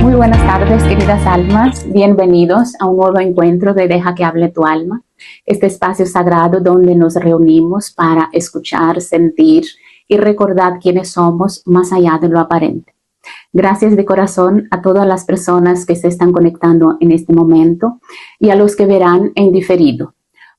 Muy buenas tardes, queridas almas. Bienvenidos a un nuevo encuentro de Deja que hable tu alma, este espacio sagrado donde nos reunimos para escuchar, sentir y recordar quiénes somos más allá de lo aparente. Gracias de corazón a todas las personas que se están conectando en este momento y a los que verán en diferido.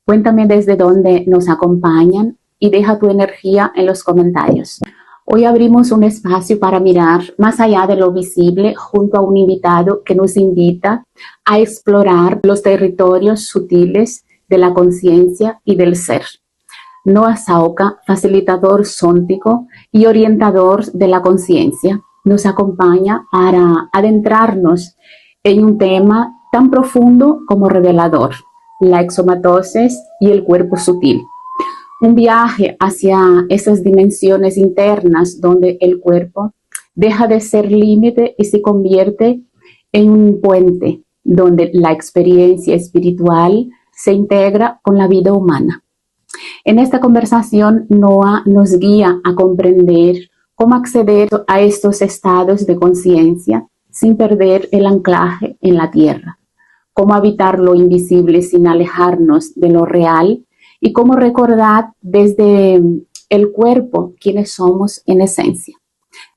Cuéntame desde dónde nos acompañan y deja tu energía en los comentarios. Hoy abrimos un espacio para mirar más allá de lo visible junto a un invitado que nos invita a explorar los territorios sutiles de la conciencia y del ser. Noah Sauca, facilitador sóntico y orientador de la conciencia, nos acompaña para adentrarnos en un tema tan profundo como revelador, la exomatosis y el cuerpo sutil. Un viaje hacia esas dimensiones internas donde el cuerpo deja de ser límite y se convierte en un puente donde la experiencia espiritual se integra con la vida humana. En esta conversación, Noah nos guía a comprender cómo acceder a estos estados de conciencia sin perder el anclaje en la tierra, cómo habitar lo invisible sin alejarnos de lo real y cómo recordar desde el cuerpo quiénes somos en esencia.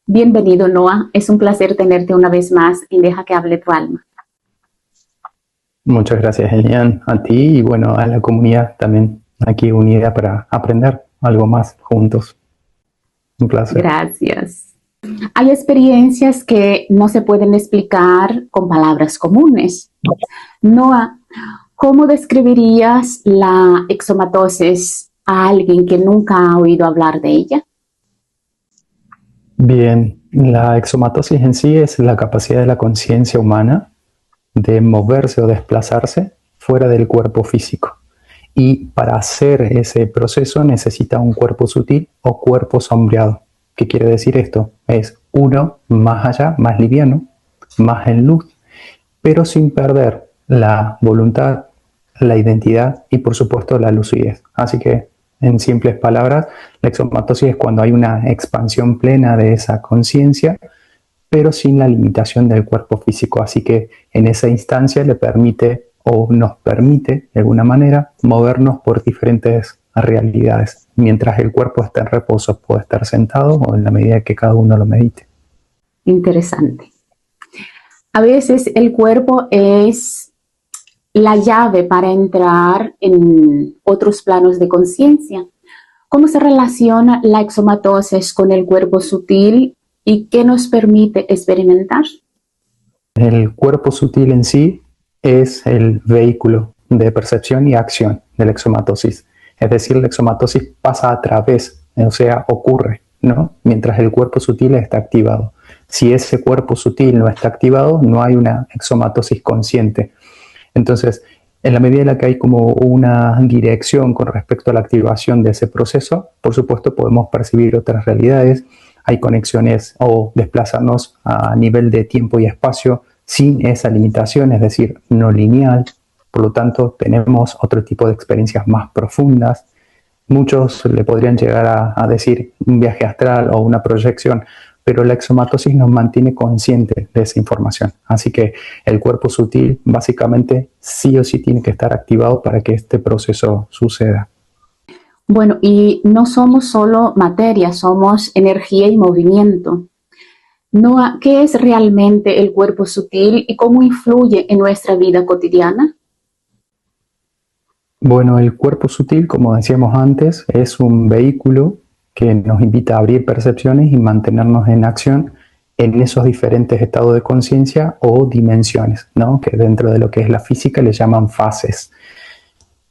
Bienvenido, Noah. Es un placer tenerte una vez más en Deja que hable tu alma. Muchas gracias, Elian, a ti y bueno, a la comunidad también aquí unida para aprender algo más juntos. Un placer. Gracias. Hay experiencias que no se pueden explicar con palabras comunes. Noah, ¿cómo describirías la exomatosis a alguien que nunca ha oído hablar de ella? Bien, la exomatosis en sí es la capacidad de la conciencia humana de moverse o desplazarse fuera del cuerpo físico. Y para hacer ese proceso necesita un cuerpo sutil o cuerpo sombreado. ¿Qué quiere decir esto? Es uno más allá, más liviano, más en luz, pero sin perder la voluntad, la identidad y por supuesto la lucidez. Así que en simples palabras, la exomatosis es cuando hay una expansión plena de esa conciencia, pero sin la limitación del cuerpo físico. Así que en esa instancia le permite o nos permite de alguna manera movernos por diferentes realidades. Mientras el cuerpo está en reposo, puede estar sentado o en la medida que cada uno lo medite. Interesante. A veces el cuerpo es la llave para entrar en otros planos de conciencia. ¿Cómo se relaciona la exomatosis con el cuerpo sutil y qué nos permite experimentar? El cuerpo sutil en sí es el vehículo de percepción y acción de la exomatosis. Es decir, la exomatosis pasa a través, o sea, ocurre, ¿no? Mientras el cuerpo sutil está activado. Si ese cuerpo sutil no está activado, no hay una exomatosis consciente. Entonces, en la medida en la que hay como una dirección con respecto a la activación de ese proceso, por supuesto podemos percibir otras realidades, hay conexiones o desplazarnos a nivel de tiempo y espacio sin esa limitación, es decir, no lineal. Por lo tanto, tenemos otro tipo de experiencias más profundas. Muchos le podrían llegar a decir un viaje astral o una proyección, pero la exomatosis nos mantiene conscientes de esa información. Así que el cuerpo sutil básicamente sí o sí tiene que estar activado para que este proceso suceda. Bueno, y no somos solo materia, somos energía y movimiento. Noah, ¿qué es realmente el cuerpo sutil y cómo influye en nuestra vida cotidiana? Bueno, el cuerpo sutil, como decíamos antes, es un vehículo que nos invita a abrir percepciones y mantenernos en acción en esos diferentes estados de conciencia o dimensiones, ¿no? Que dentro de lo que es la física le llaman fases.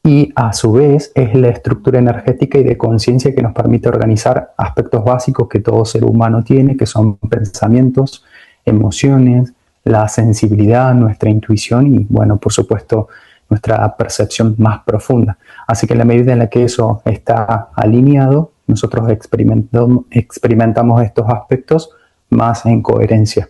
Y a su vez es la estructura energética y de conciencia que nos permite organizar aspectos básicos que todo ser humano tiene, que son pensamientos, emociones, la sensibilidad, nuestra intuición y, bueno, por supuesto, nuestra percepción más profunda. Así que en la medida en la que eso está alineado, nosotros experimentamos estos aspectos más en coherencia.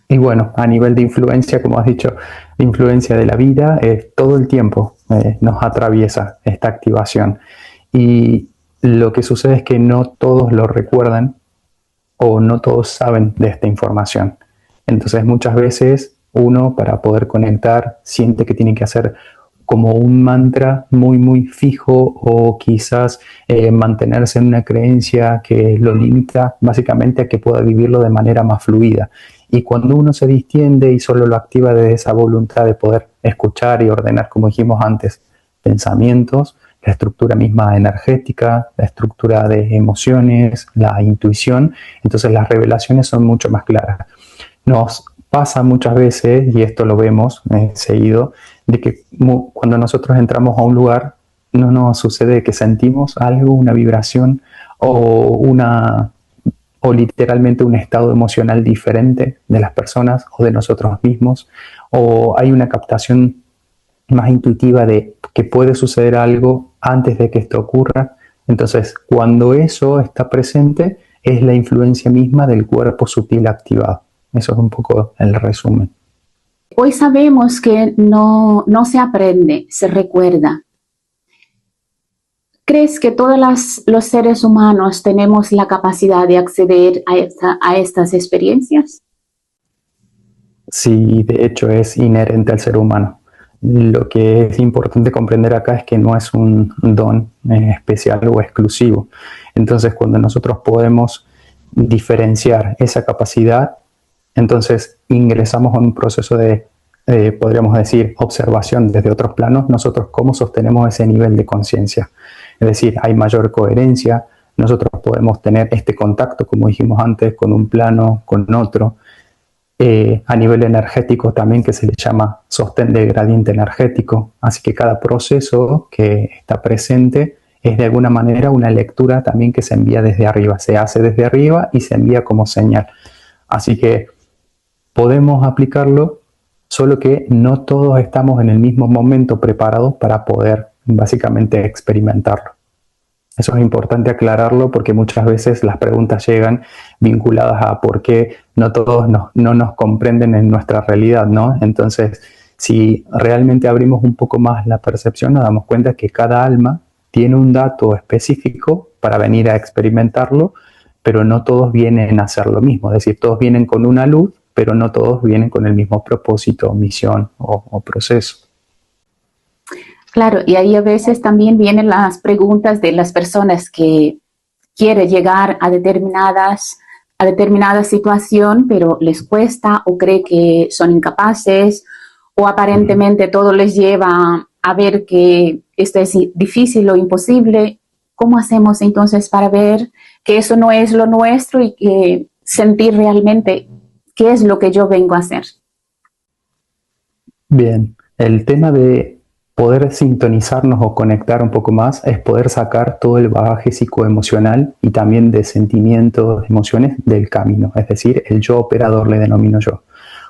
Y bueno, a nivel de influencia, como has dicho, la influencia de la vida todo el tiempo nos atraviesa esta activación. Y lo que sucede es que no todos lo recuerdan o no todos saben de esta información. Entonces muchas veces uno, para poder conectar, siente que tiene que hacer como un mantra muy muy fijo, o quizás mantenerse en una creencia que lo limita básicamente a que pueda vivirlo de manera más fluida. Y cuando uno se distiende y solo lo activa de esa voluntad de poder escuchar y ordenar, como dijimos antes, pensamientos, la estructura misma energética, la estructura de emociones, la intuición, entonces las revelaciones son mucho más claras. Nos pasa muchas veces, y esto lo vemos seguido, de que cuando nosotros entramos a un lugar, no nos sucede que sentimos algo, una vibración o literalmente un estado emocional diferente de las personas o de nosotros mismos, o hay una captación más intuitiva de que puede suceder algo antes de que esto ocurra. Entonces, cuando eso está presente, es la influencia misma del cuerpo sutil activado. Eso es un poco el resumen. Hoy sabemos que no se aprende, se recuerda. ¿Crees que todos los seres humanos tenemos la capacidad de acceder a estas experiencias? Sí, de hecho es inherente al ser humano. Lo que es importante comprender acá es que no es un don especial o exclusivo. Entonces, cuando nosotros podemos diferenciar esa capacidad, entonces ingresamos a un proceso de, podríamos decir, observación desde otros planos, nosotros cómo sostenemos ese nivel de conciencia. Es decir, hay mayor coherencia, nosotros podemos tener este contacto, como dijimos antes, con un plano, con otro. A nivel energético también, que se le llama sostén de gradiente energético. Así que cada proceso que está presente es de alguna manera una lectura también que se envía desde arriba, se hace desde arriba y se envía como señal. Así que podemos aplicarlo, solo que no todos estamos en el mismo momento preparados para poder básicamente experimentarlo. Eso es importante aclararlo, porque muchas veces las preguntas llegan vinculadas a por qué no todos no nos comprenden en nuestra realidad, ¿no? Entonces, si realmente abrimos un poco más la percepción, nos damos cuenta que cada alma tiene un dato específico para venir a experimentarlo, pero no todos vienen a hacer lo mismo. Es decir, todos vienen con una luz, pero no todos vienen con el mismo propósito, misión o proceso. Claro, y ahí a veces también vienen las preguntas de las personas que quieren llegar a determinada situación, pero les cuesta o cree que son incapaces, o aparentemente todo les lleva a ver que esto es difícil o imposible. ¿Cómo hacemos entonces para ver que eso no es lo nuestro y que sentir realmente qué es lo que yo vengo a hacer? Bien, el tema de poder sintonizarnos o conectar un poco más es poder sacar todo el bagaje psicoemocional y también de sentimientos, emociones del camino, es decir, el yo operador le denomino yo.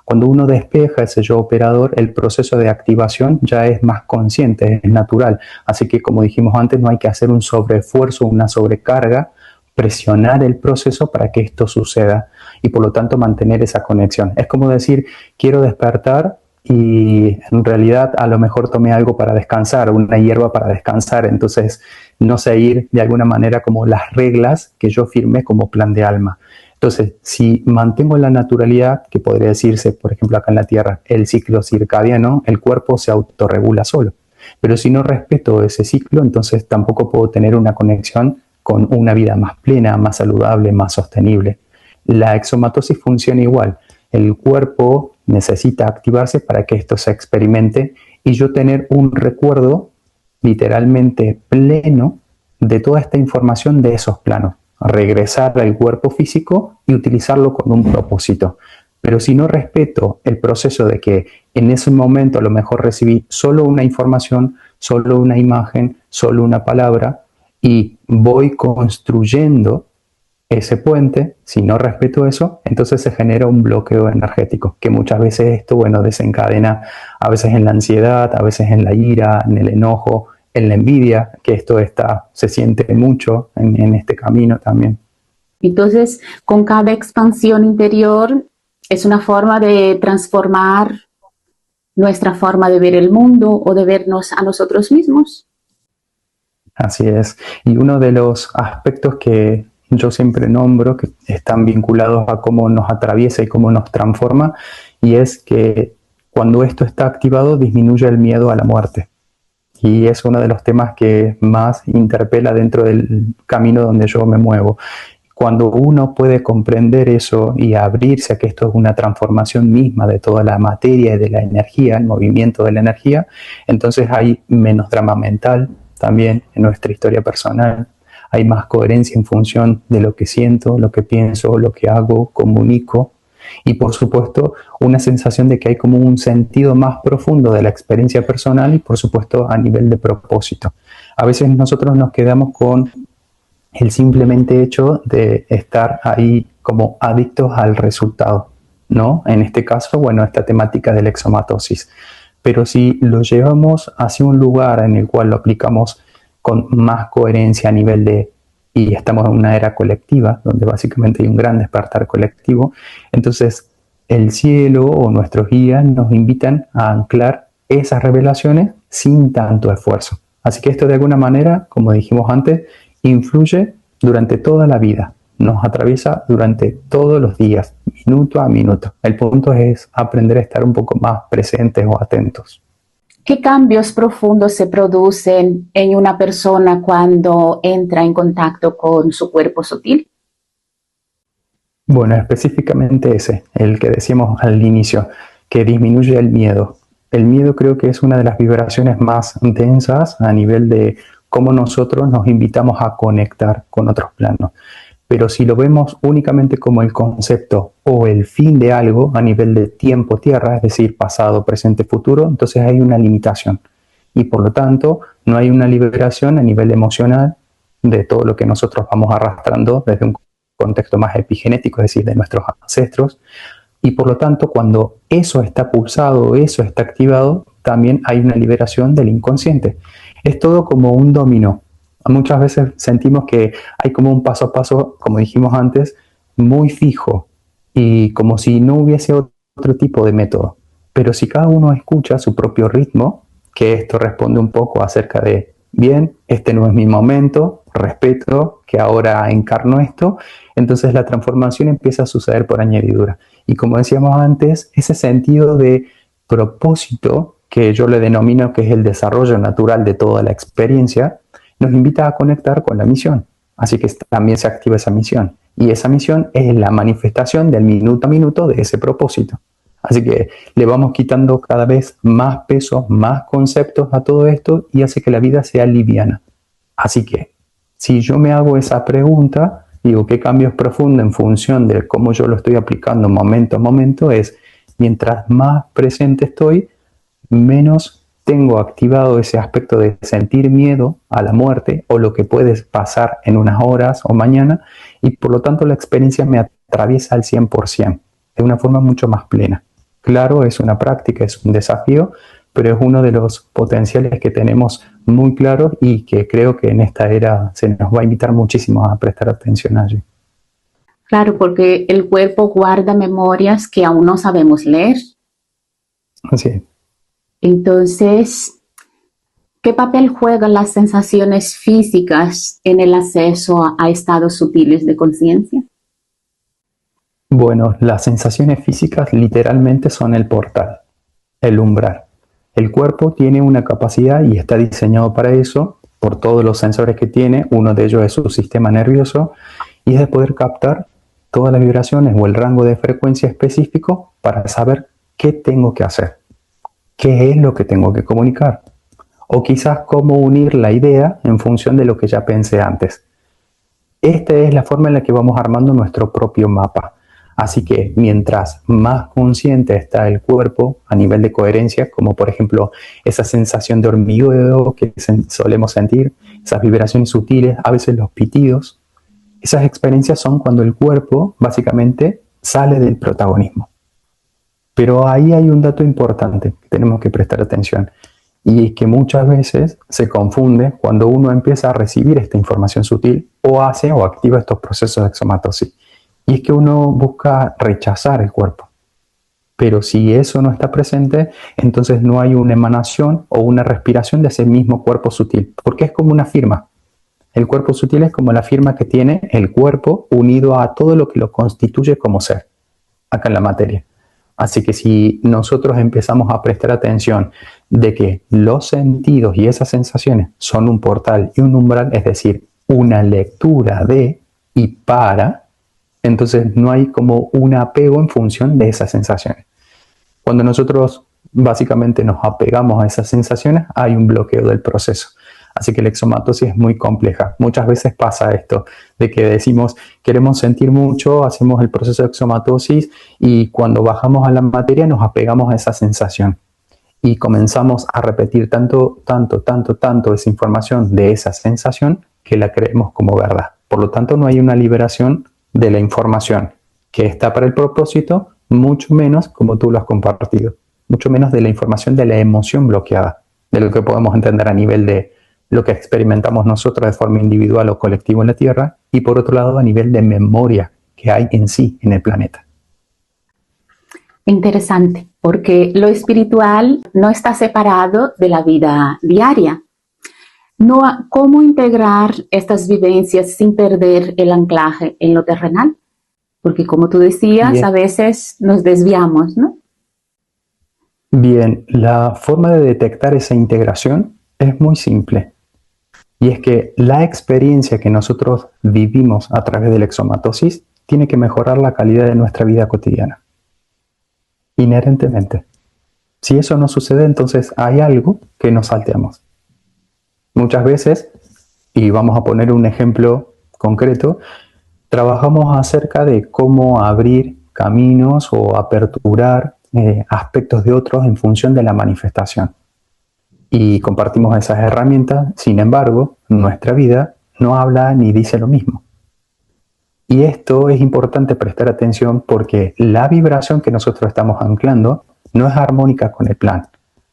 Cuando uno despeja ese yo operador, el proceso de activación ya es más consciente, es natural. Así que, como dijimos antes, no hay que hacer un sobreesfuerzo, una sobrecarga, presionar el proceso para que esto suceda y por lo tanto mantener esa conexión. Es como decir, quiero despertar y en realidad a lo mejor tomé algo para descansar, una hierba para descansar, entonces no seguir de alguna manera como las reglas que yo firmé como plan de alma. Entonces, si mantengo la naturalidad, que podría decirse, por ejemplo, acá en la Tierra, el ciclo circadiano, el cuerpo se autorregula solo. Pero si no respeto ese ciclo, entonces tampoco puedo tener una conexión con una vida más plena, más saludable, más sostenible. La exomatosis funciona igual. El cuerpo necesita activarse para que esto se experimente y yo tener un recuerdo literalmente pleno de toda esta información de esos planos. Regresar al cuerpo físico y utilizarlo con un propósito. Pero si no respeto el proceso de que en ese momento a lo mejor recibí solo una información, solo una imagen, solo una palabra y voy construyendo ese puente, si no respeto eso, entonces se genera un bloqueo energético, que muchas veces esto, bueno, desencadena a veces en la ansiedad, a veces en la ira, en el enojo, en la envidia, que esto se siente mucho en este camino también. Entonces, con cada expansión interior es una forma de transformar nuestra forma de ver el mundo o de vernos a nosotros mismos. Así es. Y uno de los aspectos que yo siempre nombro, que están vinculados a cómo nos atraviesa y cómo nos transforma, y es que cuando esto está activado disminuye el miedo a la muerte. Y es uno de los temas que más interpela dentro del camino donde yo me muevo. Cuando uno puede comprender eso y abrirse a que esto es una transformación misma de toda la materia y de la energía, el movimiento de la energía, entonces hay menos drama mental también en nuestra historia personal. Hay más coherencia en función de lo que siento, lo que pienso, lo que hago, comunico. Y por supuesto, una sensación de que hay como un sentido más profundo de la experiencia personal y por supuesto a nivel de propósito. A veces nosotros nos quedamos con el simplemente hecho de estar ahí como adictos al resultado, ¿no? En este caso, bueno, esta temática de la exomatosis. Pero si lo llevamos hacia un lugar en el cual lo aplicamos con más coherencia a nivel de, y estamos en una era colectiva, donde básicamente hay un gran despertar colectivo, entonces el cielo o nuestros guías nos invitan a anclar esas revelaciones sin tanto esfuerzo. Así que esto de alguna manera, como dijimos antes, influye durante toda la vida, nos atraviesa durante todos los días, minuto a minuto. El punto es aprender a estar un poco más presentes o atentos. ¿Qué cambios profundos se producen en una persona cuando entra en contacto con su cuerpo sutil? Bueno, específicamente ese, el que decíamos al inicio, que disminuye el miedo. El miedo creo que es una de las vibraciones más densas a nivel de cómo nosotros nos invitamos a conectar con otros planos. Pero si lo vemos únicamente como el concepto o el fin de algo a nivel de tiempo-tierra, es decir, pasado, presente, futuro, entonces hay una limitación. Y por lo tanto, no hay una liberación a nivel emocional de todo lo que nosotros vamos arrastrando desde un contexto más epigenético, es decir, de nuestros ancestros. Y por lo tanto, cuando eso está pulsado, eso está activado, también hay una liberación del inconsciente. Es todo como un dominó. Muchas veces sentimos que hay como un paso a paso, como dijimos antes, muy fijo y como si no hubiese otro tipo de método. Pero si cada uno escucha su propio ritmo, que esto responde un poco acerca de, bien, este no es mi momento, respeto que ahora encarno esto, entonces la transformación empieza a suceder por añadidura. Y como decíamos antes, ese sentido de propósito, que yo le denomino que es el desarrollo natural de toda la experiencia, nos invita a conectar con la misión. Así que también se activa esa misión. Y esa misión es la manifestación del minuto a minuto de ese propósito. Así que le vamos quitando cada vez más peso, más conceptos a todo esto y hace que la vida sea liviana. Así que si yo me hago esa pregunta, digo, ¿qué cambios profundos en función de cómo yo lo estoy aplicando momento a momento? Es, mientras más presente estoy, menos tengo activado ese aspecto de sentir miedo a la muerte o lo que puede pasar en unas horas o mañana y por lo tanto la experiencia me atraviesa al 100%, de una forma mucho más plena. Claro, es una práctica, es un desafío, pero es uno de los potenciales que tenemos muy claros y que creo que en esta era se nos va a invitar muchísimo a prestar atención allí. Claro, porque el cuerpo guarda memorias que aún no sabemos leer. Así es. Entonces, ¿qué papel juegan las sensaciones físicas en el acceso a estados sutiles de conciencia? Bueno, las sensaciones físicas literalmente son el portal, el umbral. El cuerpo tiene una capacidad y está diseñado para eso, por todos los sensores que tiene, uno de ellos es su sistema nervioso, y es de poder captar todas las vibraciones o el rango de frecuencia específico para saber qué tengo que hacer, qué es lo que tengo que comunicar, o quizás cómo unir la idea en función de lo que ya pensé antes. Esta es la forma en la que vamos armando nuestro propio mapa. Así que mientras más consciente está el cuerpo a nivel de coherencia, como por ejemplo esa sensación de hormigueo que solemos sentir, esas vibraciones sutiles, a veces los pitidos, esas experiencias son cuando el cuerpo básicamente sale del protagonismo. Pero ahí hay un dato importante que tenemos que prestar atención y que muchas veces se confunde cuando uno empieza a recibir esta información sutil o hace o activa estos procesos de exomatosis. Y es que uno busca rechazar el cuerpo. Pero si eso no está presente, entonces no hay una emanación o una respiración de ese mismo cuerpo sutil, porque es como una firma. El cuerpo sutil es como la firma que tiene el cuerpo unido a todo lo que lo constituye como ser, acá en la materia. Así que si nosotros empezamos a prestar atención de que los sentidos y esas sensaciones son un portal y un umbral, es decir, una lectura de y para, entonces no hay como un apego en función de esas sensaciones. Cuando nosotros básicamente nos apegamos a esas sensaciones, hay un bloqueo del proceso. Así que la exomatosis es muy compleja. Muchas veces pasa esto, de que decimos, queremos sentir mucho, hacemos el proceso de exomatosis y cuando bajamos a la materia nos apegamos a esa sensación. Y comenzamos a repetir tanto esa información de esa sensación que la creemos como verdad. Por lo tanto, no hay una liberación de la información que está para el propósito, mucho menos como tú lo has compartido, mucho menos de la información de la emoción bloqueada, de lo que podemos entender a nivel de lo que experimentamos nosotros de forma individual o colectiva en la Tierra, y por otro lado a nivel de memoria que hay en sí en el planeta. Interesante, porque lo espiritual no está separado de la vida diaria. No, ¿cómo integrar estas vivencias sin perder el anclaje en lo terrenal? Porque como tú decías, Bien. a veces nos desviamos, ¿no? Bien, la forma de detectar esa integración es muy simple. Y es que la experiencia que nosotros vivimos a través de la exomatosis tiene que mejorar la calidad de nuestra vida cotidiana. Inherentemente. Si eso no sucede, entonces hay algo que nos salteamos. Muchas veces, y vamos a poner un ejemplo concreto, trabajamos acerca de cómo abrir caminos o aperturar aspectos de otros en función de la manifestación. Y compartimos esas herramientas, sin embargo, nuestra vida no habla ni dice lo mismo. Y esto es importante prestar atención porque la vibración que nosotros estamos anclando no es armónica con el plan.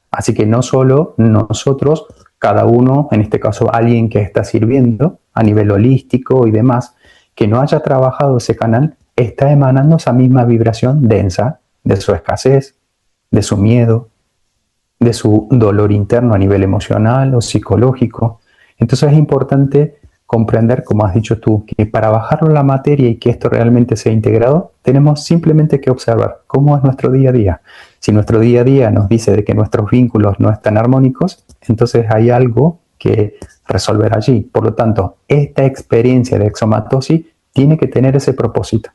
Así que no solo nosotros, cada uno, en este caso alguien que está sirviendo a nivel holístico y demás, que no haya trabajado ese canal, está emanando esa misma vibración densa de su escasez, de su miedo, de su dolor interno a nivel emocional o psicológico. Entonces es importante comprender, como has dicho tú, que para bajarlo a la materia y que esto realmente sea integrado, tenemos simplemente que observar cómo es nuestro día a día. Si nuestro día a día nos dice de que nuestros vínculos no están armónicos, entonces hay algo que resolver allí. Por lo tanto, esta experiencia de exomatosis tiene que tener ese propósito,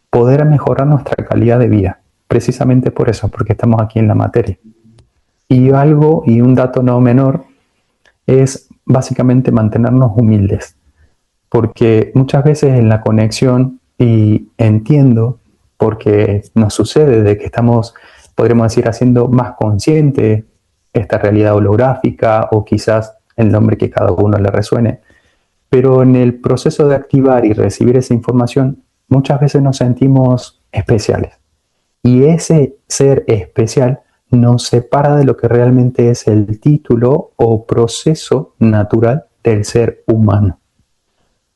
poder mejorar nuestra calidad de vida, precisamente por eso, porque estamos aquí en la materia. Y algo, y un dato no menor, es básicamente mantenernos humildes. Porque muchas veces en la conexión, y entiendo, porque nos sucede de que estamos, podríamos decir, haciendo más consciente esta realidad holográfica o quizás el nombre que cada uno le resuene, pero en el proceso de activar y recibir esa información, muchas veces nos sentimos especiales. Y ese ser especial nos separa de lo que realmente es el título o proceso natural del ser humano.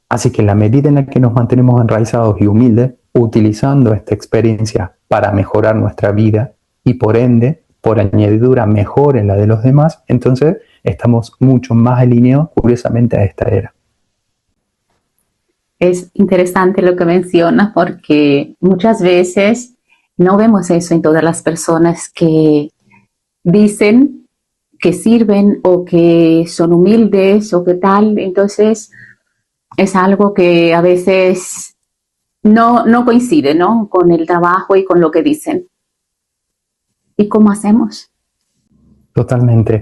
Así que en la medida en la que nos mantenemos enraizados y humildes, utilizando esta experiencia para mejorar nuestra vida y por ende, por añadidura, mejoren la de los demás, entonces estamos mucho más alineados, curiosamente, a esta era. Es interesante lo que mencionas porque muchas veces no vemos eso en todas las personas que dicen que sirven o que son humildes o que tal. Entonces es algo que a veces no coincide, ¿no? Con el trabajo y con lo que dicen. ¿Y cómo hacemos? Totalmente.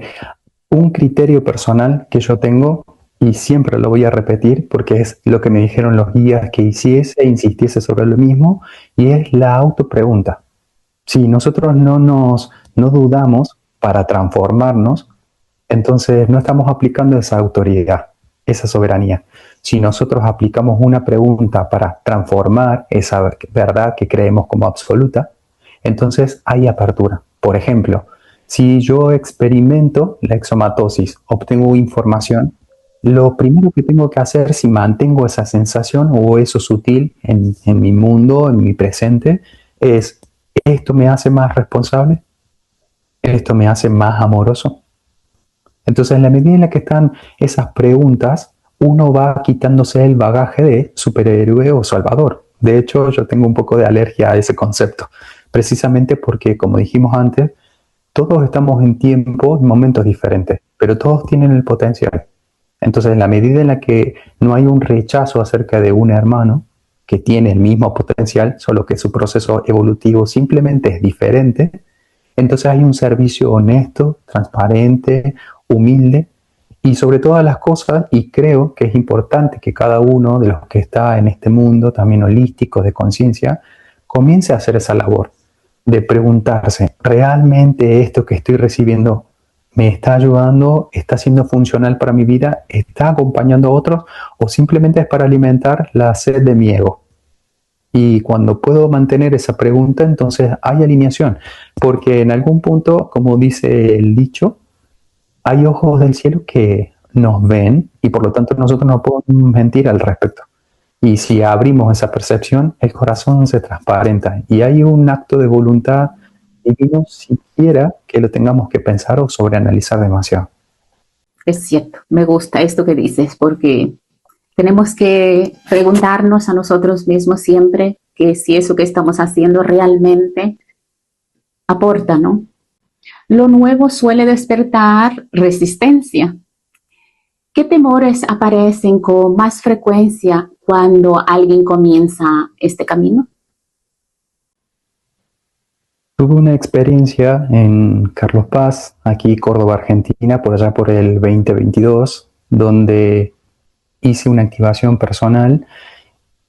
Un criterio personal que yo tengo, y siempre lo voy a repetir porque es lo que me dijeron los guías que hiciese e insistiese sobre lo mismo, y es la autopregunta. Si nosotros no dudamos para transformarnos, entonces no estamos aplicando esa autoridad, esa soberanía. Si nosotros aplicamos una pregunta para transformar esa verdad que creemos como absoluta, entonces hay apertura. Por ejemplo, Si yo experimento la exomatosis, obtengo información, lo primero que tengo que hacer si mantengo esa sensación o eso sutil en mi mundo, en mi presente, es, ¿esto me hace más responsable? ¿Esto me hace más amoroso? Entonces, en la medida en la que están esas preguntas, uno va quitándose el bagaje de superhéroe o salvador. De hecho, yo tengo un poco de alergia a ese concepto, precisamente porque, como dijimos antes, todos estamos en tiempo, en momentos diferentes, pero todos tienen el potencial. Entonces, en la medida en la que no hay un rechazo acerca de un hermano que tiene el mismo potencial, solo que su proceso evolutivo simplemente es diferente, entonces hay un servicio honesto, transparente, humilde y sobre todas las cosas, y creo que es importante que cada uno de los que está en este mundo, también holístico, de conciencia, comience a hacer esa labor de preguntarse, ¿realmente esto que estoy recibiendo me está ayudando, está siendo funcional para mi vida, está acompañando a otros o simplemente es para alimentar la sed de mi ego? Y cuando puedo mantener esa pregunta, entonces hay alineación, porque en algún punto, como dice el dicho, hay ojos del cielo que nos ven y por lo tanto nosotros no podemos mentir al respecto. Y si abrimos esa percepción, el corazón se transparenta y hay un acto de voluntad divino siquiera que lo tengamos que pensar o sobreanalizar demasiado. Es cierto, me gusta esto que dices, porque tenemos que preguntarnos a nosotros mismos siempre que si eso que estamos haciendo realmente aporta, ¿no? Lo nuevo suele despertar resistencia. ¿Qué temores aparecen con más frecuencia cuando alguien comienza este camino? Tuve una experiencia en Carlos Paz, aquí Córdoba, Argentina, por allá por el 2022, donde hice una activación personal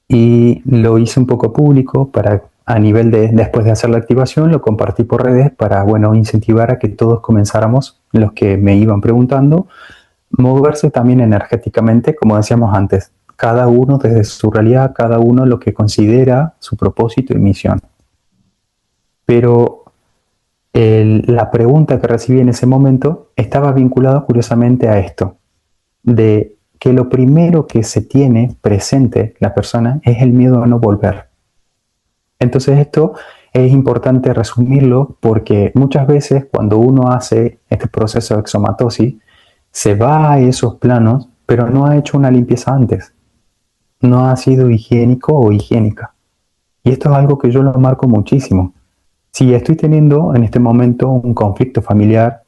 y lo hice un poco público para a nivel de, después de hacer la activación, lo compartí por redes para, bueno, incentivar a que todos comenzáramos, los que me iban preguntando, moverse también energéticamente, como decíamos antes, cada uno desde su realidad, cada uno lo que considera su propósito y misión. Pero la pregunta que recibí en ese momento estaba vinculada curiosamente a esto, de que lo primero que se tiene presente la persona es el miedo a no volver. Entonces esto es importante resumirlo porque muchas veces cuando uno hace este proceso de exomatosis, se va a esos planos, pero no ha hecho una limpieza antes. No ha sido higiénico o higiénica. Y esto es algo que yo lo marco muchísimo. Si estoy teniendo en este momento un conflicto familiar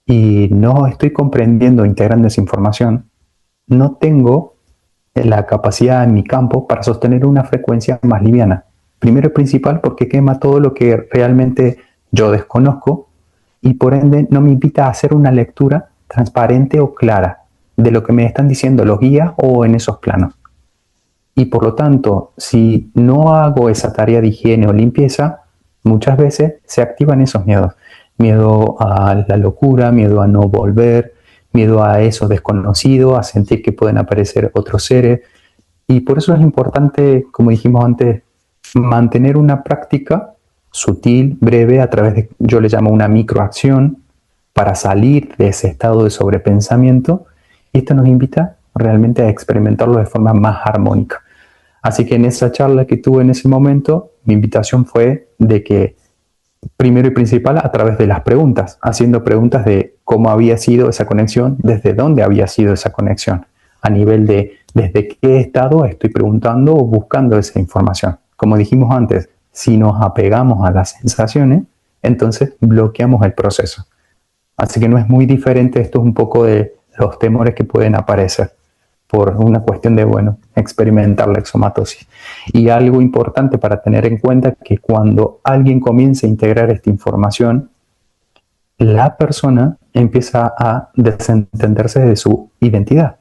y no estoy comprendiendo, integrando esa información, no tengo la capacidad en mi campo para sostener una frecuencia más liviana. Primero y principal porque quema todo lo que realmente yo desconozco y por ende no me invita a hacer una lectura transparente o clara de lo que me están diciendo los guías o en esos planos. Y por lo tanto, si no hago esa tarea de higiene o limpieza, muchas veces se activan esos miedos. Miedo a la locura, miedo a no volver, miedo a eso desconocido, a sentir que pueden aparecer otros seres. Y por eso es importante, como dijimos antes, mantener una práctica sutil, breve, a través de, yo le llamo una microacción, para salir de ese estado de sobrepensamiento. Y esto nos invita realmente a experimentarlo de forma más armónica. Así que en esa charla que tuve en ese momento, mi invitación fue de que, primero y principal, a través de las preguntas, haciendo preguntas de cómo había sido esa conexión, desde dónde había sido esa conexión, a nivel de desde qué estado estoy preguntando o buscando esa información. Como dijimos antes, si nos apegamos a las sensaciones, entonces bloqueamos el proceso. Así que no es muy diferente, esto es un poco de los temores que pueden aparecer por una cuestión de, bueno, experimentar la exomatosis. Y algo importante para tener en cuenta que cuando alguien comienza a integrar esta información, la persona empieza a desentenderse de su identidad.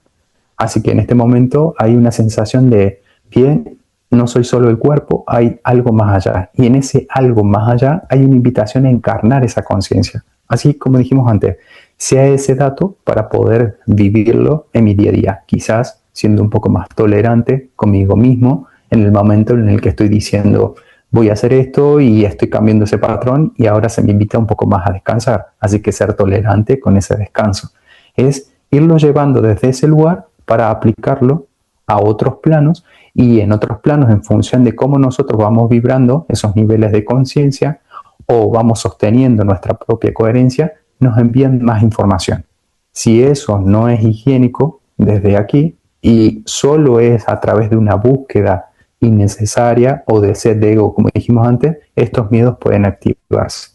Así que en este momento hay una sensación de, bien, no soy solo el cuerpo, hay algo más allá. Y en ese algo más allá hay una invitación a encarnar esa conciencia. Así como dijimos antes, sea ese dato para poder vivirlo en mi día a día. Quizás siendo un poco más tolerante conmigo mismo en el momento en el que estoy diciendo, voy a hacer esto y estoy cambiando ese patrón y ahora se me invita un poco más a descansar. Así que ser tolerante con ese descanso. Es irlo llevando desde ese lugar para aplicarlo a otros planos y en otros planos en función de cómo nosotros vamos vibrando esos niveles de conciencia o vamos sosteniendo nuestra propia coherencia, nos envían más información. Si eso no es higiénico desde aquí y solo es a través de una búsqueda innecesaria o de sed de ego, como dijimos antes, estos miedos pueden activarse.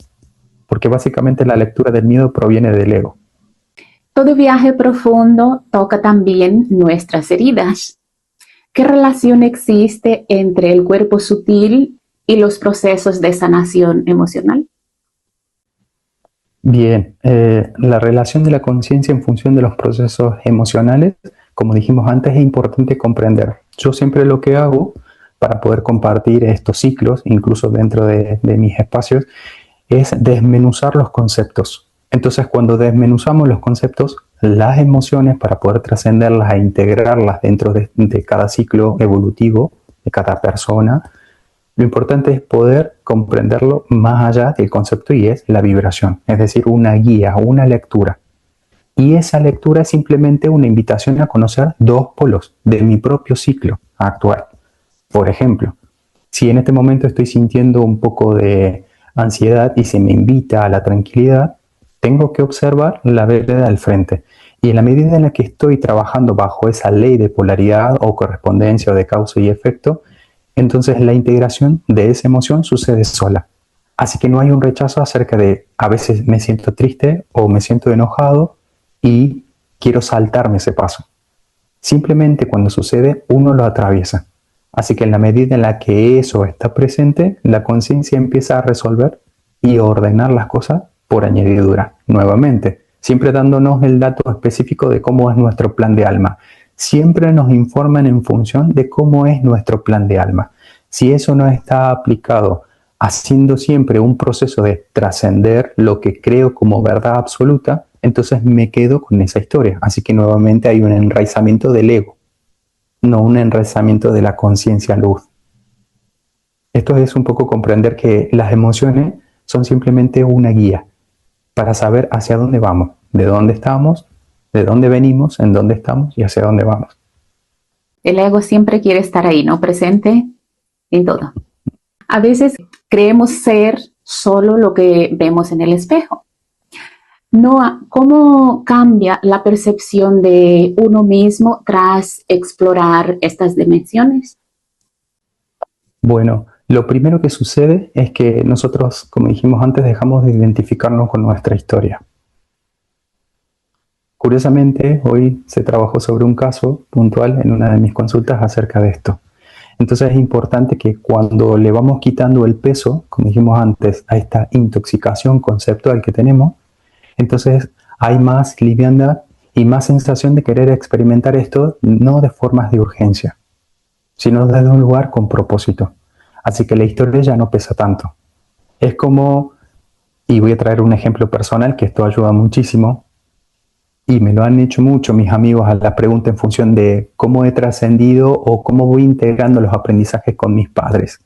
Porque básicamente la lectura del miedo proviene del ego. Todo viaje profundo toca también nuestras heridas. ¿Qué relación existe entre el cuerpo sutil y los procesos de sanación emocional? Bien, la relación de la conciencia en función de los procesos emocionales, como dijimos antes, es importante comprender. Yo siempre lo que hago para poder compartir estos ciclos, incluso dentro de mis espacios, es desmenuzar los conceptos. Entonces, cuando desmenuzamos los conceptos, las emociones, para poder trascenderlas e integrarlas dentro de cada ciclo evolutivo de cada persona, lo importante es poder comprenderlo más allá del concepto y es la vibración, es decir, una guía, una lectura. Y esa lectura es simplemente una invitación a conocer dos polos de mi propio ciclo actual. Por ejemplo, si en este momento estoy sintiendo un poco de ansiedad y se me invita a la tranquilidad, tengo que observar la vereda al frente. Y en la medida en la que estoy trabajando bajo esa ley de polaridad o correspondencia o de causa y efecto, entonces la integración de esa emoción sucede sola. Así que no hay un rechazo acerca de a veces me siento triste o me siento enojado y quiero saltarme ese paso. Simplemente cuando sucede uno lo atraviesa. Así que en la medida en la que eso está presente, la conciencia empieza a resolver y ordenar las cosas por añadidura. Nuevamente, siempre dándonos el dato específico de cómo es nuestro plan de alma. Siempre nos informan en función de cómo es nuestro plan de alma. Si eso no está aplicado haciendo siempre un proceso de trascender lo que creo como verdad absoluta, entonces me quedo con esa historia. Así que nuevamente hay un enraizamiento del ego, no un enraizamiento de la conciencia luz. Esto es un poco comprender que las emociones son simplemente una guía para saber hacia dónde vamos, de dónde estamos, de dónde venimos, en dónde estamos y hacia dónde vamos. El ego siempre quiere estar ahí, ¿no? Presente en todo. A veces creemos ser solo lo que vemos en el espejo. Noah, ¿cómo cambia la percepción de uno mismo tras explorar estas dimensiones? Bueno, lo primero que sucede es que nosotros, como dijimos antes, dejamos de identificarnos con nuestra historia. Curiosamente, hoy se trabajó sobre un caso puntual en una de mis consultas acerca de esto. Entonces es importante que cuando le vamos quitando el peso, como dijimos antes, a esta intoxicación conceptual que tenemos, entonces hay más liviandad y más sensación de querer experimentar esto, no de formas de urgencia, sino desde un lugar con propósito. Así que la historia ya no pesa tanto. Es como, y voy a traer un ejemplo personal que esto ayuda muchísimo, y me lo han hecho mucho mis amigos a la pregunta en función de cómo he trascendido o cómo voy integrando los aprendizajes con mis padres.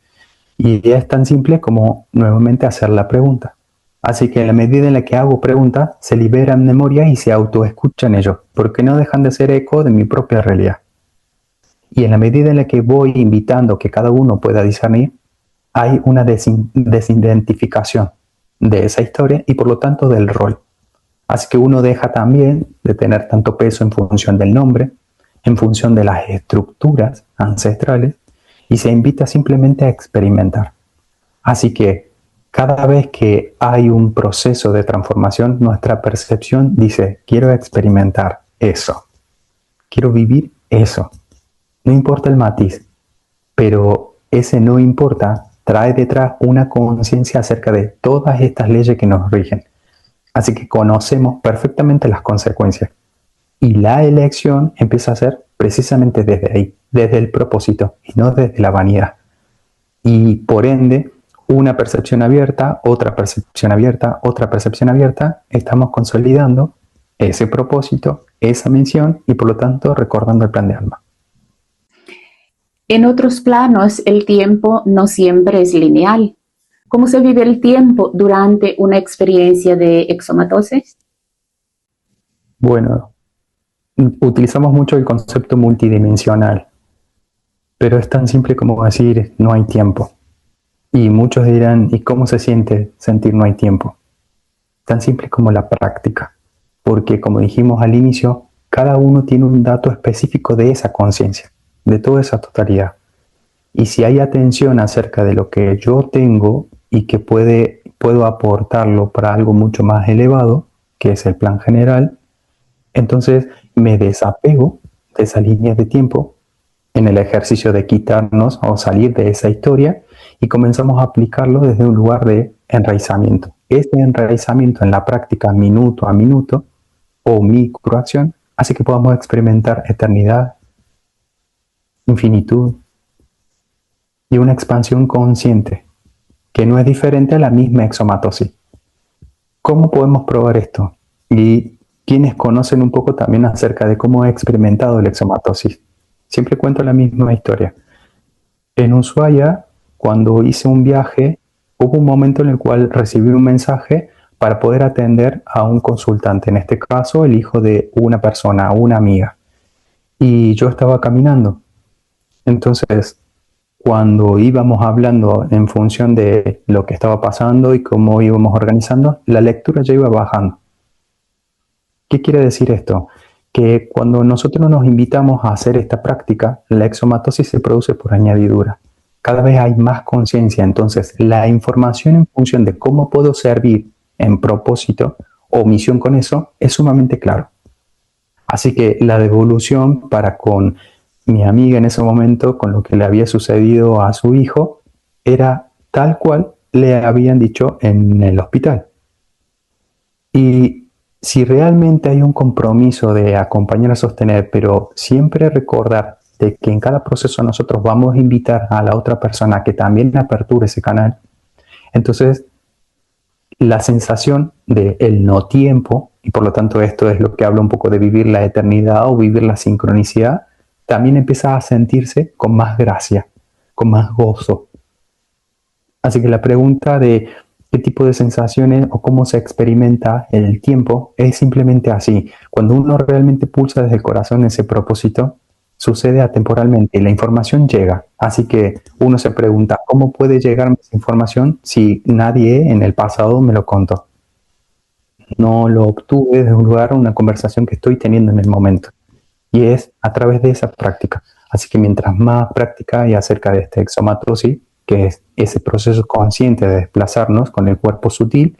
Y es tan simple como nuevamente hacer la pregunta. Así que en la medida en la que hago preguntas, se liberan memoria y se autoescuchan ellos, porque no dejan de ser eco de mi propia realidad. Y en la medida en la que voy invitando que cada uno pueda discernir, hay una desidentificación de esa historia y por lo tanto del rol. Así que uno deja también de tener tanto peso en función del nombre, en función de las estructuras ancestrales, y se invita simplemente a experimentar. Así que cada vez que hay un proceso de transformación, nuestra percepción dice, quiero experimentar eso, quiero vivir eso. No importa el matiz, pero ese no importa trae detrás una conciencia acerca de todas estas leyes que nos rigen. Así que conocemos perfectamente las consecuencias. Y la elección empieza a ser precisamente desde ahí, desde el propósito y no desde la vanidad. Y por ende, una percepción abierta, otra percepción abierta, otra percepción abierta, estamos consolidando ese propósito, esa misión y por lo tanto recordando el plan de alma. En otros planos, el tiempo no siempre es lineal. ¿Cómo se vive el tiempo durante una experiencia de exomatosis? Bueno, utilizamos mucho el concepto multidimensional, pero es tan simple como decir no hay tiempo. Y muchos dirán, ¿y cómo se siente sentir no hay tiempo? Tan simple como la práctica, porque como dijimos al inicio, cada uno tiene un dato específico de esa conciencia, de toda esa totalidad. Y si hay atención acerca de lo que yo tengo y que puedo aportarlo para algo mucho más elevado, que es el plan general, entonces me desapego de esa línea de tiempo en el ejercicio de quitarnos o salir de esa historia y comenzamos a aplicarlo desde un lugar de enraizamiento. Este enraizamiento en la práctica minuto a minuto o microacción hace que podamos experimentar eternidad, infinitud y una expansión consciente que no es diferente a la misma exomatosis. ¿Cómo podemos probar esto? Y quienes conocen un poco también acerca de cómo he experimentado la exomatosis. Siempre cuento la misma historia. En Ushuaia, cuando hice un viaje, hubo un momento en el cual recibí un mensaje para poder atender a un consultante, en este caso el hijo de una persona, una amiga. Y yo estaba caminando. Entonces, cuando íbamos hablando en función de lo que estaba pasando y cómo íbamos organizando, la lectura ya iba bajando. ¿Qué quiere decir esto? Que cuando nosotros nos invitamos a hacer esta práctica, la exomatosis se produce por añadidura. Cada vez hay más conciencia, entonces la información en función de cómo puedo servir en propósito o misión con eso es sumamente claro. Así que la devolución para con mi amiga en ese momento, con lo que le había sucedido a su hijo, era tal cual le habían dicho en el hospital. Y si realmente hay un compromiso de acompañar a sostener, pero siempre recordar de que en cada proceso nosotros vamos a invitar a la otra persona a que también aperture ese canal, entonces la sensación de el no tiempo, y por lo tanto esto es lo que habla un poco de vivir la eternidad o vivir la sincronicidad, también empieza a sentirse con más gracia, con más gozo. Así que la pregunta de qué tipo de sensaciones o cómo se experimenta el tiempo es simplemente así. Cuando uno realmente pulsa desde el corazón ese propósito, sucede atemporalmente y la información llega. Así que uno se pregunta, ¿cómo puede llegarme esa información si nadie en el pasado me lo contó? No lo obtuve desde un lugar, una conversación que estoy teniendo en el momento. Y es a través de esa práctica. Así que mientras más práctica hay acerca de este exomatosis, que es ese proceso consciente de desplazarnos con el cuerpo sutil,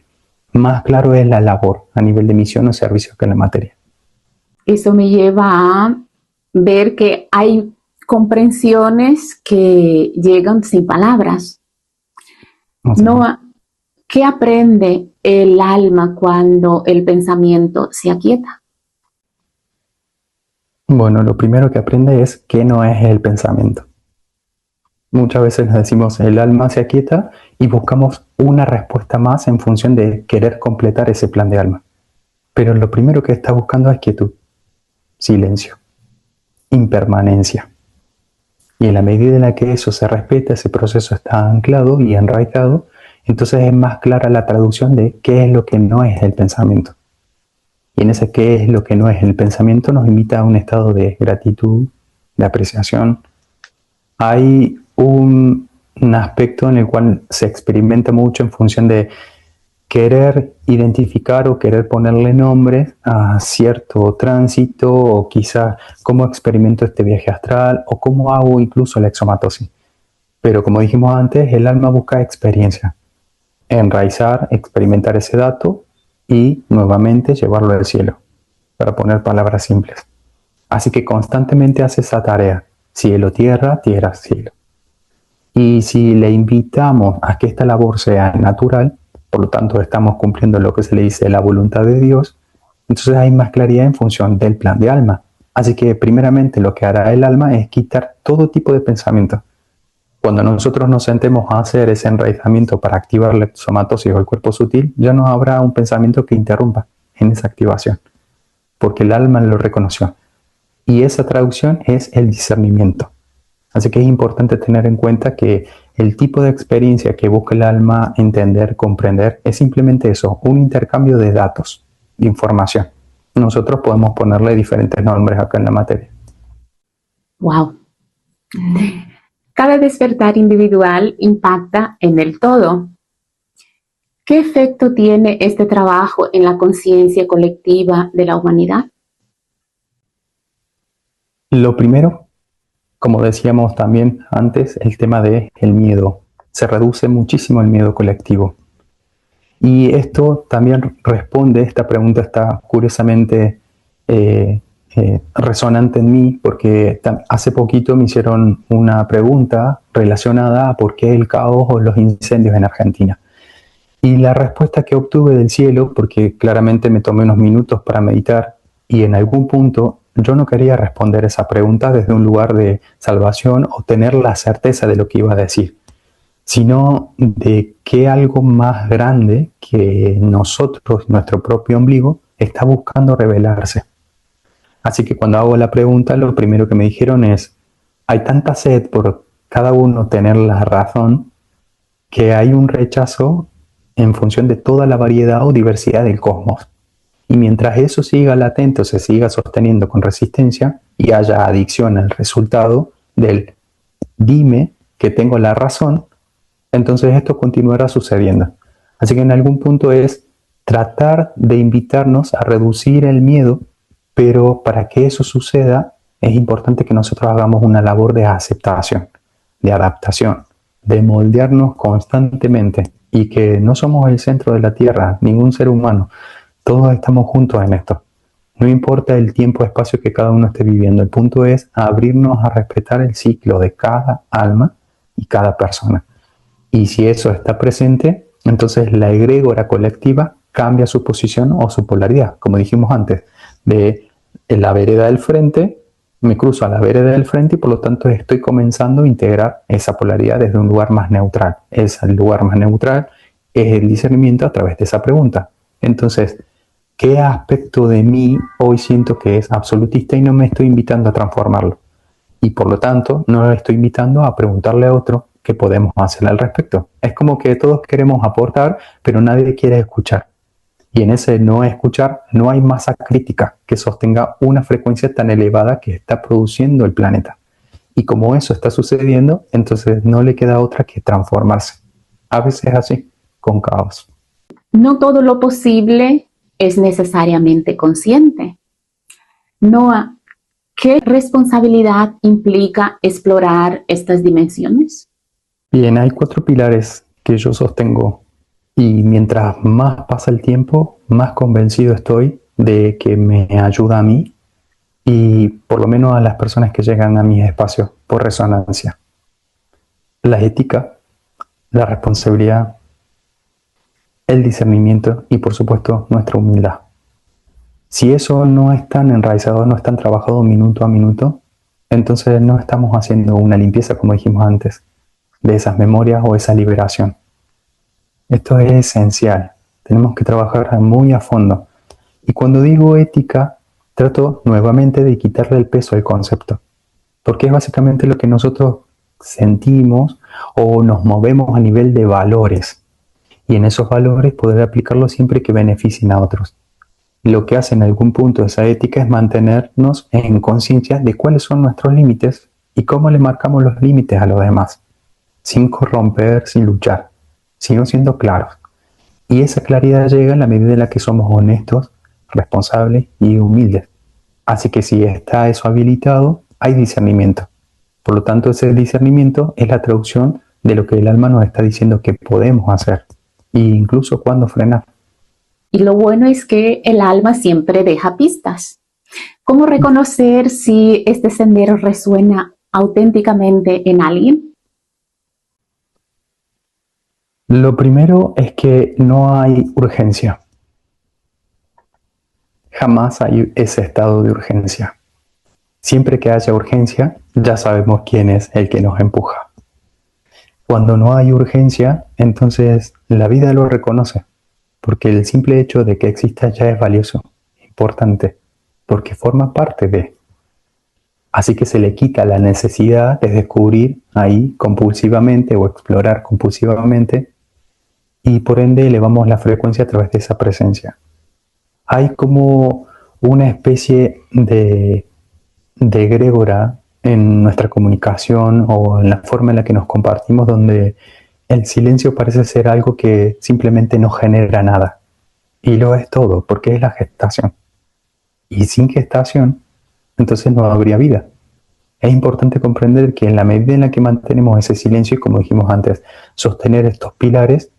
más claro es la labor a nivel de misión o servicio que en la materia. Eso me lleva a ver que hay comprensiones que llegan sin palabras. No, ¿qué aprende el alma cuando el pensamiento se aquieta? Bueno, lo primero que aprende es que no es el pensamiento. Muchas veces nos decimos el alma se aquieta y buscamos una respuesta más en función de querer completar ese plan de alma. Pero lo primero que está buscando es quietud, silencio, impermanencia. Y en la medida en la que eso se respeta, ese proceso está anclado y enraizado, entonces es más clara la traducción de qué es lo que no es el pensamiento. Y en ese qué es lo que no es el pensamiento nos invita a un estado de gratitud, de apreciación. Hay un aspecto en el cual se experimenta mucho en función de querer identificar o querer ponerle nombre a cierto tránsito o quizá cómo experimento este viaje astral o cómo hago incluso la exomatosis. Pero como dijimos antes, el alma busca experiencia, enraizar, experimentar ese dato y nuevamente llevarlo al cielo, para poner palabras simples. Así que constantemente hace esa tarea, cielo, tierra, tierra, cielo. Y si le invitamos a que esta labor sea natural, por lo tanto estamos cumpliendo lo que se le dice la voluntad de Dios, entonces hay más claridad en función del plan de alma. Así que primeramente lo que hará el alma es quitar todo tipo de pensamiento. Cuando nosotros nos sentemos a hacer ese enraizamiento para activar la somatosis o el cuerpo sutil, ya no habrá un pensamiento que interrumpa en esa activación, porque el alma lo reconoció. Y esa traducción es el discernimiento. Así que es importante tener en cuenta que el tipo de experiencia que busca el alma entender, comprender, es simplemente eso, un intercambio de datos, de información. Nosotros podemos ponerle diferentes nombres acá en la materia. Wow. Cada despertar individual impacta en el todo. ¿Qué efecto tiene este trabajo en la conciencia colectiva de la humanidad? Lo primero, como decíamos también antes, el tema del miedo. Se reduce muchísimo el miedo colectivo. Y esto también responde, esta pregunta está curiosamente resonante en mí, porque hace poquito me hicieron una pregunta relacionada a por qué el caos o los incendios en Argentina. Y la respuesta que obtuve del cielo, porque claramente me tomé unos minutos para meditar, y en algún punto yo no quería responder esa pregunta desde un lugar de salvación o tener la certeza de lo que iba a decir, sino de que algo más grande que nosotros, nuestro propio ombligo, está buscando revelarse. Así que cuando hago la pregunta, lo primero que me dijeron es, hay tanta sed por cada uno tener la razón, que hay un rechazo en función de toda la variedad o diversidad del cosmos. Y mientras eso siga latente o se siga sosteniendo con resistencia y haya adicción al resultado del dime que tengo la razón, entonces esto continuará sucediendo. Así que en algún punto es tratar de invitarnos a reducir el miedo, pero para que eso suceda es importante que nosotros hagamos una labor de aceptación, de adaptación, de moldearnos constantemente y que no somos el centro de la Tierra, ningún ser humano, todos estamos juntos en esto. No importa el tiempo-espacio que cada uno esté viviendo, el punto es abrirnos a respetar el ciclo de cada alma y cada persona. Y si eso está presente, entonces la egrégora colectiva cambia su posición o su polaridad, como dijimos antes, de la vereda del frente, me cruzo a la vereda del frente y por lo tanto estoy comenzando a integrar esa polaridad desde un lugar más neutral. El lugar más neutral es el discernimiento a través de esa pregunta. Entonces, ¿qué aspecto de mí hoy siento que es absolutista y no me estoy invitando a transformarlo? Y por lo tanto, no le estoy invitando a preguntarle a otro qué podemos hacer al respecto. Es como que todos queremos aportar, pero nadie quiere escuchar. Y en ese no escuchar no hay masa crítica que sostenga una frecuencia tan elevada que está produciendo el planeta. Y como eso está sucediendo, entonces no le queda otra que transformarse. A veces así, con caos. No todo lo posible es necesariamente consciente. Noah, ¿qué responsabilidad implica explorar estas dimensiones? Bien, hay 4 pilares que yo sostengo y mientras más pasa el tiempo, más convencido estoy de que me ayuda a mí y por lo menos a las personas que llegan a mis espacios por resonancia. La ética, la responsabilidad, el discernimiento y por supuesto nuestra humildad. Si eso no es tan enraizado, no es tan trabajado minuto a minuto, entonces no estamos haciendo una limpieza, como dijimos antes, de esas memorias o esa liberación. Esto es esencial. Tenemos que trabajar muy a fondo. Y cuando digo ética, trato nuevamente de quitarle el peso al concepto, porque es básicamente lo que nosotros sentimos o nos movemos a nivel de valores. Y en esos valores poder aplicarlos siempre que beneficien a otros. Lo que hace en algún punto esa ética es mantenernos en conciencia de cuáles son nuestros límites y cómo le marcamos los límites a los demás, sin corromper, sin luchar, sino siendo claros. Y esa claridad llega en la medida en la que somos honestos, responsables y humildes. Así que si está eso habilitado, hay discernimiento. Por lo tanto, ese discernimiento es la traducción de lo que el alma nos está diciendo que podemos hacer, e incluso cuando frenar. Y lo bueno es que el alma siempre deja pistas. ¿Cómo reconocer si este sendero resuena auténticamente en alguien? Lo primero es que no hay urgencia. Jamás hay ese estado de urgencia. Siempre que haya urgencia, ya sabemos quién es el que nos empuja. Cuando no hay urgencia, entonces la vida lo reconoce, porque el simple hecho de que exista ya es valioso, importante, porque forma parte de. Así que se le quita la necesidad de descubrir ahí compulsivamente o explorar compulsivamente, y por ende elevamos la frecuencia a través de esa presencia. Hay como una especie de egrégora en nuestra comunicación o en la forma en la que nos compartimos, donde el silencio parece ser algo que simplemente no genera nada. Y lo es todo, porque es la gestación. Y sin gestación, entonces no habría vida. Es importante comprender que en la medida en la que mantenemos ese silencio y, como dijimos antes, sostener estos pilares,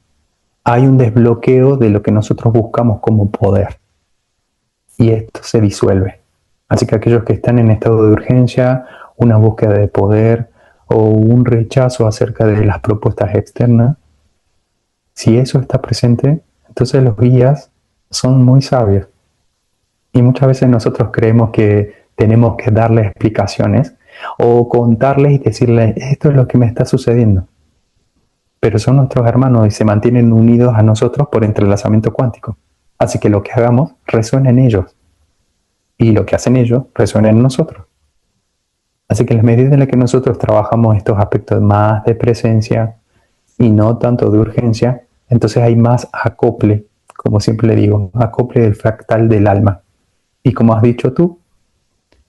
hay un desbloqueo de lo que nosotros buscamos como poder. Y esto se disuelve. Así que aquellos que están en estado de urgencia, una búsqueda de poder o un rechazo acerca de las propuestas externas, si eso está presente, entonces los guías son muy sabios. Y muchas veces nosotros creemos que tenemos que darles explicaciones o contarles y decirles, esto es lo que me está sucediendo. Pero son nuestros hermanos y se mantienen unidos a nosotros por entrelazamiento cuántico. Así que lo que hagamos resuena en ellos. Y lo que hacen ellos resuena en nosotros. Así que en la medida en la que nosotros trabajamos estos aspectos más de presencia y no tanto de urgencia, entonces hay más acople, como siempre le digo, acople del fractal del alma. Y como has dicho tú,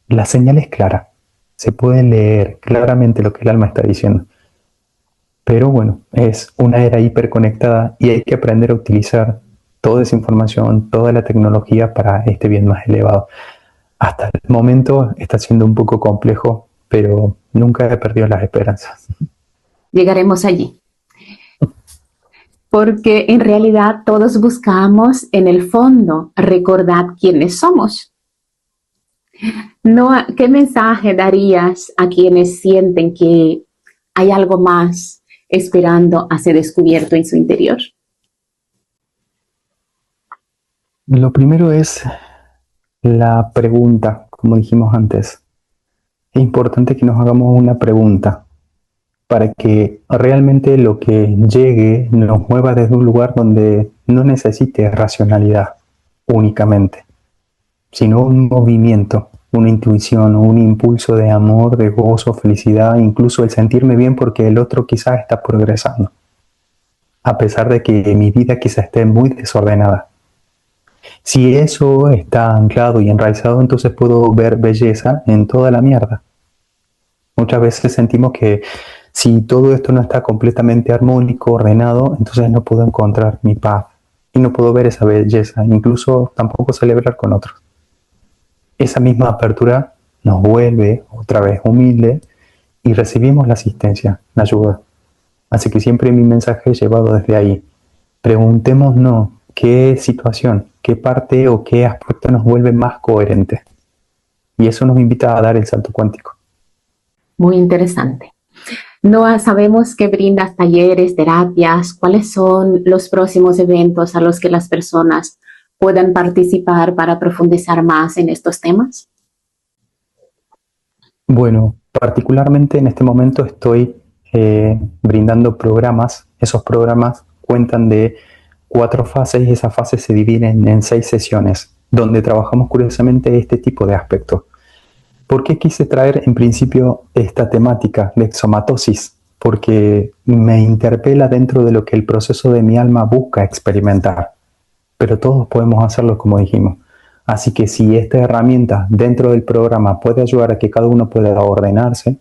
la señal es clara. Se puede leer claramente lo que el alma está diciendo. Pero bueno, es una era hiperconectada y hay que aprender a utilizar toda esa información, toda la tecnología para este bien más elevado. Hasta el momento está siendo un poco complejo, pero nunca he perdido las esperanzas. Llegaremos allí. Porque en realidad todos buscamos en el fondo recordar quiénes somos. Noah, ¿qué mensaje darías a quienes sienten que hay algo más esperando a ser descubierto en su interior? Lo primero es la pregunta, como dijimos antes. Es importante que nos hagamos una pregunta para que realmente lo que llegue nos mueva desde un lugar donde no necesite racionalidad únicamente, sino un movimiento, una intuición, un impulso de amor, de gozo, felicidad, incluso el sentirme bien porque el otro quizás está progresando, a pesar de que mi vida quizás esté muy desordenada. Si eso está anclado y enraizado, entonces puedo ver belleza en toda la mierda. Muchas veces sentimos que si todo esto no está completamente armónico, ordenado, entonces no puedo encontrar mi paz y no puedo ver esa belleza, incluso tampoco celebrar con otros. Esa misma apertura nos vuelve otra vez humilde y recibimos la asistencia, la ayuda. Así que siempre mi mensaje es llevado desde ahí. Preguntémonos qué situación, qué parte o qué aspecto nos vuelve más coherente. Y eso nos invita a dar el salto cuántico. Muy interesante. Noah, sabemos que brindas talleres, terapias. ¿Cuáles son los próximos eventos a los que las personas puedan participar para profundizar más en estos temas? Bueno, particularmente en este momento estoy brindando programas. Esos programas cuentan de 4 fases y esas fases se dividen en 6 sesiones, donde trabajamos curiosamente este tipo de aspectos. ¿Por qué quise traer en principio esta temática de exomatosis? Porque me interpela dentro de lo que el proceso de mi alma busca experimentar. Pero todos podemos hacerlo, como dijimos. Así que si esta herramienta dentro del programa puede ayudar a que cada uno pueda ordenarse,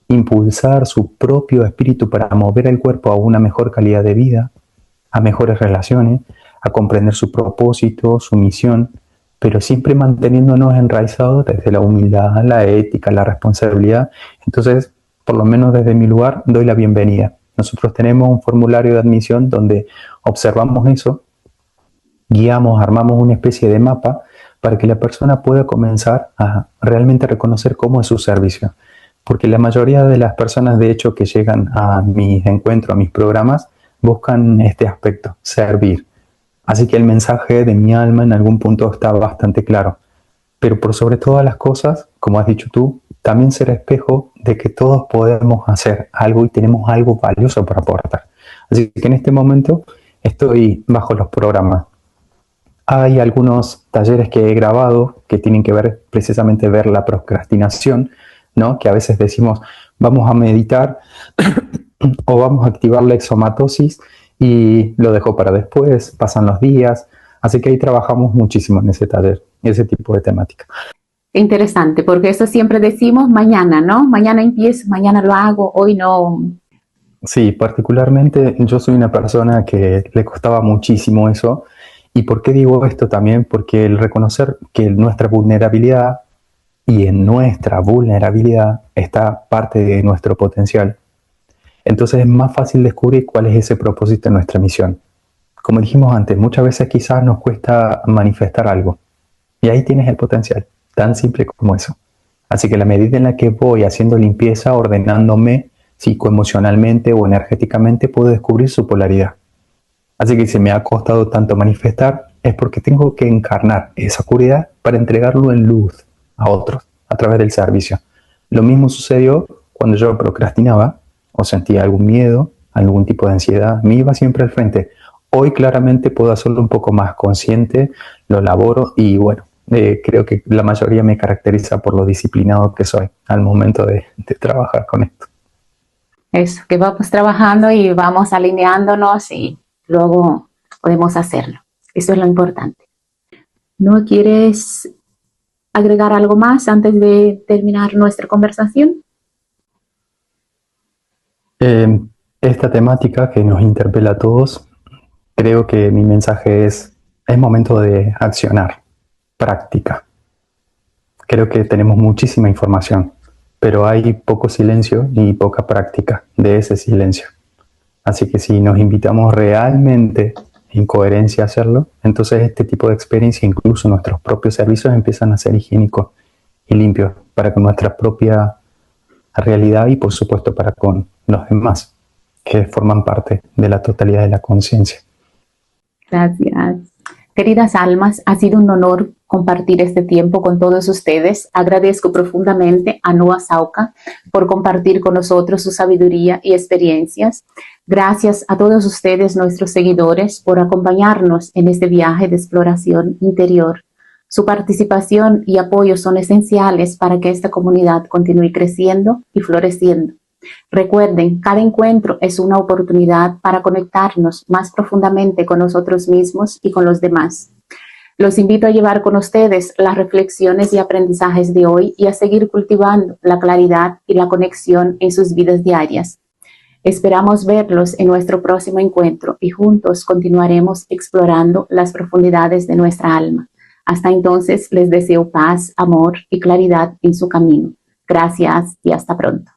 impulsar su propio espíritu para mover el cuerpo a una mejor calidad de vida, a mejores relaciones, a comprender su propósito, su misión, pero siempre manteniéndonos enraizados desde la humildad, la ética, la responsabilidad. Entonces, por lo menos desde mi lugar, doy la bienvenida. Nosotros tenemos un formulario de admisión donde observamos eso, guiamos, armamos una especie de mapa para que la persona pueda comenzar a realmente reconocer cómo es su servicio. Porque la mayoría de las personas, de hecho, que llegan a mis encuentros, a mis programas, buscan este aspecto, servir. Así que el mensaje de mi alma en algún punto está bastante claro. Pero por sobre todas las cosas, como has dicho tú, también ser espejo de que todos podemos hacer algo y tenemos algo valioso para aportar. Así que en este momento estoy bajo los programas. Hay algunos talleres que he grabado que tienen que ver precisamente ver la procrastinación, ¿no? Que a veces decimos, vamos a meditar o vamos a activar la exomatosis y lo dejo para después, pasan los días. Así que ahí trabajamos muchísimo en ese taller, ese tipo de temática. Interesante, porque eso siempre decimos mañana, ¿no? Mañana empiezo, mañana lo hago, hoy no. Sí, particularmente yo soy una persona que le costaba muchísimo eso. ¿Y por qué digo esto también? Porque el reconocer que nuestra vulnerabilidad y en nuestra vulnerabilidad está parte de nuestro potencial. Entonces es más fácil descubrir cuál es ese propósito de nuestra misión. Como dijimos antes, muchas veces quizás nos cuesta manifestar algo. Y ahí tienes el potencial, tan simple como eso. Así que la medida en la que voy haciendo limpieza, ordenándome psicoemocionalmente o energéticamente, puedo descubrir su polaridad. Así que si me ha costado tanto manifestar, es porque tengo que encarnar esa oscuridad para entregarlo en luz a otros, a través del servicio. Lo mismo sucedió cuando yo procrastinaba o sentía algún miedo, algún tipo de ansiedad, me iba siempre al frente. Hoy claramente puedo hacerlo un poco más consciente, lo elaboro y bueno, creo que la mayoría me caracteriza por lo disciplinado que soy al momento de trabajar con esto. Eso, que vamos trabajando y vamos alineándonos y luego podemos hacerlo. Eso es lo importante. ¿No quieres agregar algo más antes de terminar nuestra conversación? Esta temática que nos interpela a todos, creo que mi mensaje es momento de accionar, práctica. Creo que tenemos muchísima información, pero hay poco silencio y poca práctica de ese silencio. Así que si nos invitamos realmente en coherencia a hacerlo, entonces este tipo de experiencia, incluso nuestros propios servicios, empiezan a ser higiénicos y limpios para con nuestra propia realidad y por supuesto para con los demás que forman parte de la totalidad de la conciencia. Gracias. Queridas almas, ha sido un honor compartir este tiempo con todos ustedes. Agradezco profundamente a Noah Sauca por compartir con nosotros su sabiduría y experiencias. Gracias a todos ustedes, nuestros seguidores, por acompañarnos en este viaje de exploración interior. Su participación y apoyo son esenciales para que esta comunidad continúe creciendo y floreciendo. Recuerden, cada encuentro es una oportunidad para conectarnos más profundamente con nosotros mismos y con los demás. Los invito a llevar con ustedes las reflexiones y aprendizajes de hoy y a seguir cultivando la claridad y la conexión en sus vidas diarias. Esperamos verlos en nuestro próximo encuentro y juntos continuaremos explorando las profundidades de nuestra alma. Hasta entonces, les deseo paz, amor y claridad en su camino. Gracias y hasta pronto.